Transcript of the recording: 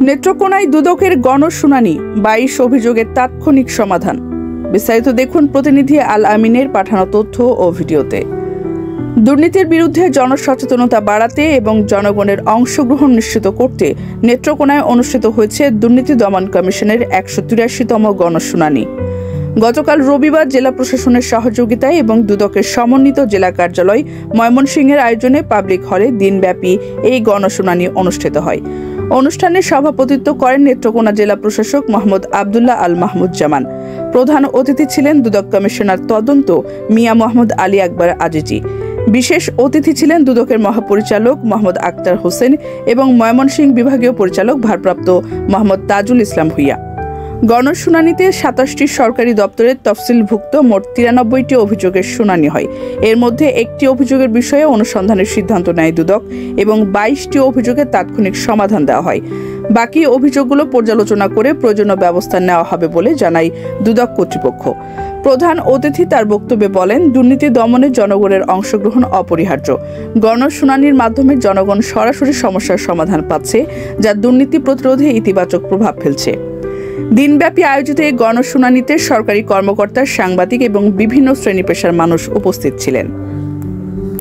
নেত্রকোনায় দুদকের গণশুনানি, 22 অভিযোগের তাৎক্ষণিক সমাধান। বিস্তারিত দেখুন প্রতিনিধি আল আমিনের পাঠানো তথ্য ও ভিডিওতে। দুর্নীতির বিরুদ্ধে জনসচেতনতা বাড়াতে এবং জনগণের অংশগ্রহণ নিশ্চিত করতে নেত্রকোনায় অনুষ্ঠিত হয়েছে দুর্নীতি দমন কমিশনের 183তম গণশুনানি। গতকাল রবিবার জেলা প্রশাসনের সহযোগিতায় এবং দুদকের সমন্বিত জেলা কার্যালয় ময়মনসিংহের আয়োজনে পাবলিক হলে দিনব্যাপী এই গণশুনানি অনুষ্ঠিত হয়। অনুষ্ঠানে সভাপতিত্ব করেন নেত্রকোনা জেলা প্রশাসক মোহাম্মদ আবদুল্লাহ আল মাহমুজ্জামান। প্রধান অতিথি ছিলেন দুদক কমিশনার তদন্ত মিয়া মোহাম্মদ আলী আকবর আজিজি। বিশেষ অতিথি ছিলেন দুদকের মহাপরিচালক মোহাম্মদ আক্তার হোসেন এবং ময়মনসিংহ বিভাগীয় পরিচালক ভারপ্রাপ্ত মোহাম্মদ তাজুল ইসলাম ভুইয়া। গণশুনানিতে 27টি সরকারি দপ্তরের তফসিলভুক্ত মোট 93টি অভিযোগের শুনানি হয়। এর মধ্যে একটি অভিযোগের বিষয়ে অনুসন্ধানের সিদ্ধান্ত নেয় দুদক এবং 22টি অভিযোগের তাৎক্ষণিক সমাধান দেওয়া হয়। বাকি অভিযোগগুলো পর্যালোচনা করে প্রয়োজনীয় ব্যবস্থা নেওয়া হবে বলে জানায় দুদক কর্তৃপক্ষ। প্রধান অতিথি তার বক্তব্যে বলেন, দুর্নীতি দমনে জনগণের অংশগ্রহণ অপরিহার্য। গণশুনানির মাধ্যমে জনগণ সরাসরি সমস্যার সমাধান পাচ্ছে, যা দুর্নীতি প্রতিরোধে ইতিবাচক প্রভাব ফেলছে। দিনব্যাপী আয়োজিত এই গণশুনানিতে সরকারি কর্মকর্তা, সাংবাদিক এবং বিভিন্ন শ্রেণী পেশার মানুষ উপস্থিত ছিলেন।